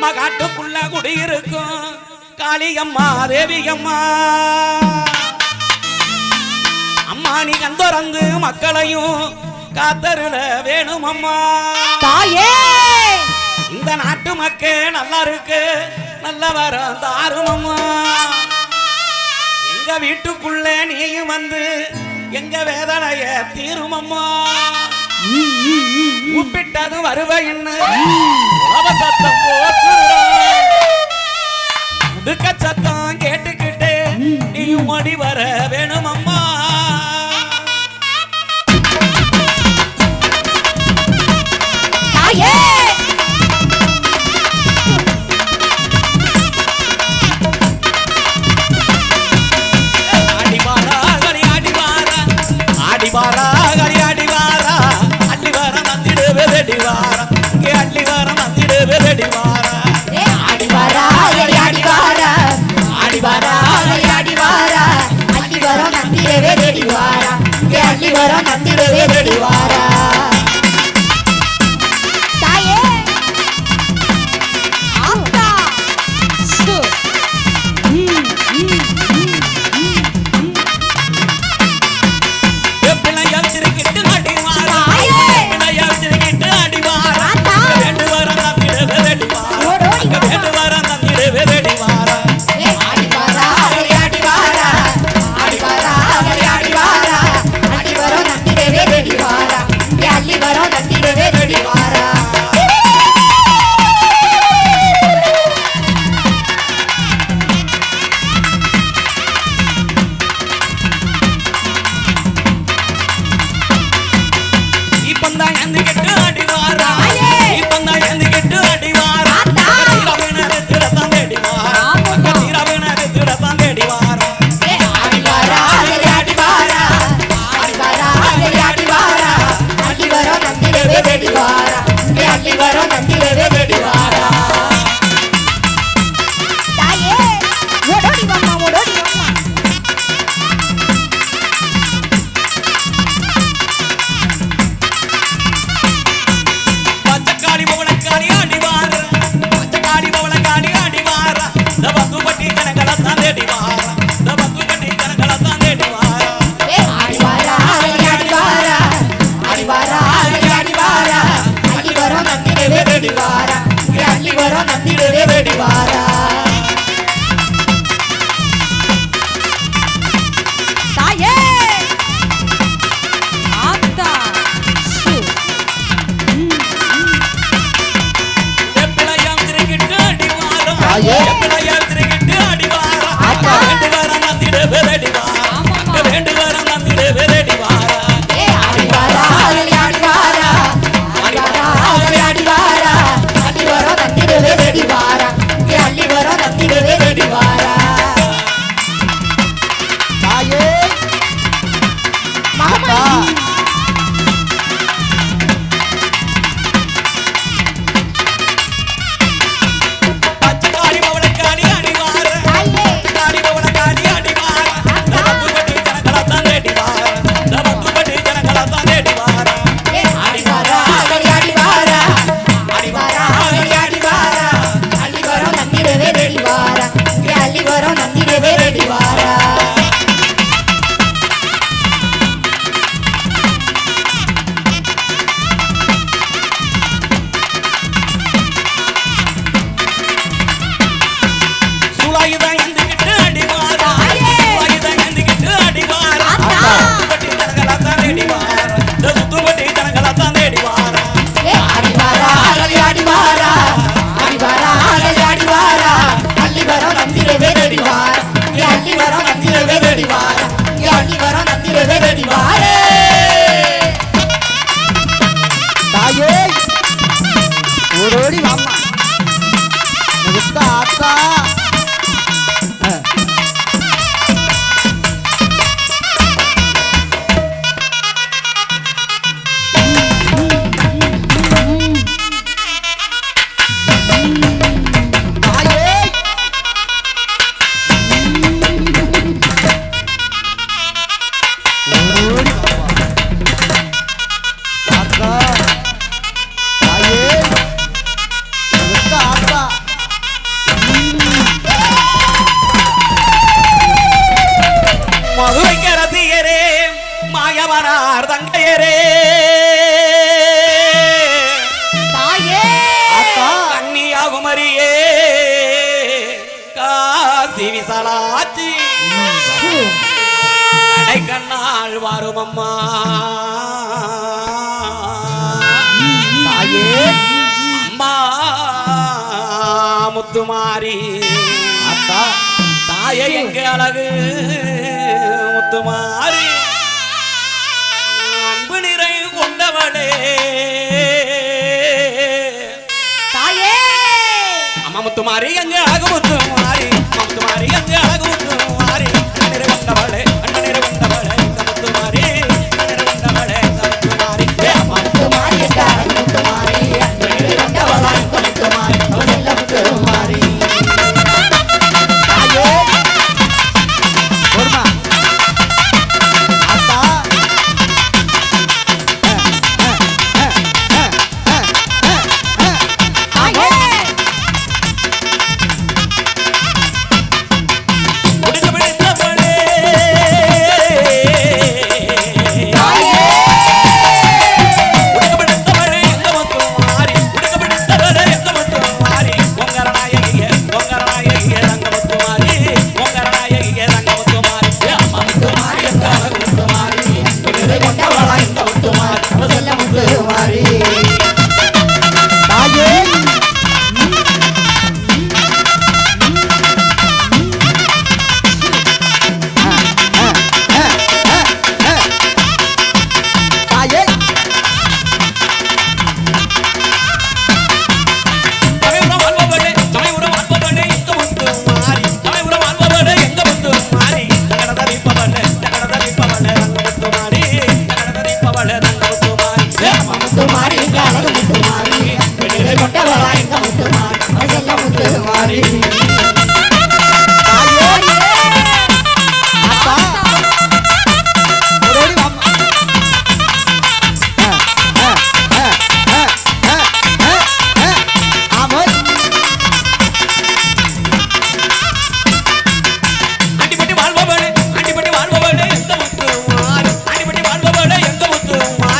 நம்ம காட்டுக்குள்ள குடியிருக்கும் காளியம்மா தேவியம்மா அம்மா நீ கந்தொறந்து மக்களையும் காத்தருள வேணும் அம்மா தாயே இந்த நாட்டு மக்கள் நல்லா இருக்கு நல்ல வரம் தாரும் அம்மா எங்க வீட்டுக்குள்ள நீயும் வந்து எங்க வேதனைய தீரும் அம்மா உப்பிட்டதும் வருவைன்னு சத்தம் போட்டு உடுக்க சத்தம் கேட்டுக்கிட்டே நீயும் ஓடி வர வேணும் அம்மா Divara வாழ்வாரும் அம்மா தாயே அம்மா முத்துமாரி அத்தா தாயே எங்க அழகு முத்துமாரி அன்பு நிறை கொண்டவளே தாயே அம்மா முத்துமாரி எங்க அழகு முத்துமாரி முத்துமாரி எங்க அழகு முத்துமாரி நிறை கொண்டவளே அன்பு நிறை கொண்டவளே எங்க முத்துமாரி நிறை கொண்டவளே எங்க முத்துமாரி அம்மா முத்துமாரி எங்க அழகு முத்துமாரி அன்பு நிறை கொண்டவளா எங்க முத்துமாரி அவள் செல்ல முத்துமாரி தாயே பொறுமா அத்தா தாயே முடிச்சு பிடித்தவளே தாயே உனக்கு பிடித்தவளே எங்க முத்துமாரி உனக்கு பிடித்தவளே எங்க முத்துமாரி உங்கரநாயகியே ரங்க முத்துமாரி உங்கரநாயகியே ரங்க முத்துமாரி அம்மா முத்துமாரி எங்க அழகு முத்துமாரி நிறை கொண்டவளா எங்க முத்துமாரி அவள் செல்ல முத்துமாரி தாயே தாயே சமயபுரம் வாழ்பவளே எங்க முத்துமாரி சமயபுரம் வாழ்பவளே எங்க முத்துமாரி ஜகடதரிப்பவளே ரங்க முத்துமாரி ஜகடதரிப்பவளே ரங்க முத்துமாரி அம்மா முத்துமாரி எங்க அழகு முத்துமாரி அன்பு நிறை கொண்டவளா எங்க முத்துமாரி அவள் செல்ல முத்துமாரி தாயே அத்தா ஓடி வாம்மா ஆமோய் அண்டிப்பட்டி வாழ்பவளே எங்க முத்துமாரி அண்டிப்பட்டி வாழ்பவளே எங்க முத்துமாரி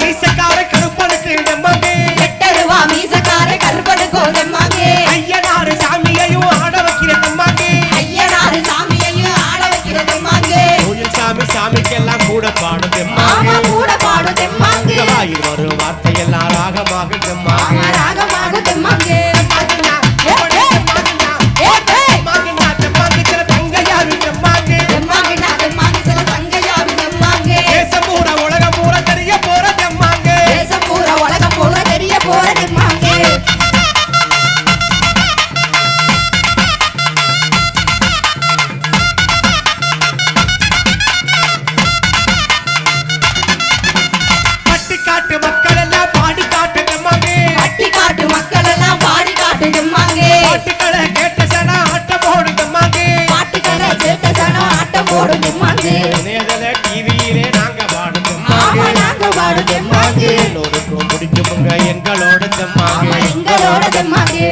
மீசக்கார கருப்பனுக்கு தெம்மாங்கே எட்டருவா மீசக்கார கருப்பனுக்கோ தெம்மாங்கே ஐயனாரு சாமியையும் ஆட வைக்கிற தெம்மாங்கே ஐயனாரு சாமியையும் ஆட வைக்கிற தெம்மாங்கே கோயில் சாமி சாமிக்கெல்லாம் கூட பாடும் மாமா தெம்மாங்கே கூட பாடு தெம்மாங்கே வாயில் வரும் வார்த்தையெல்லாம் ராகமாக தெம்மாங்கே மாமா ராகமாக தெம்மாங்கே டிவியிலே நாங்க பாடும் மாமா நாங்க பாடு தெம்மாங்கே எல்லோருக்கும் பிடிக்குமுங்க எங்களோட தெம்மாங்கே எங்களோட தெம்மாங்கே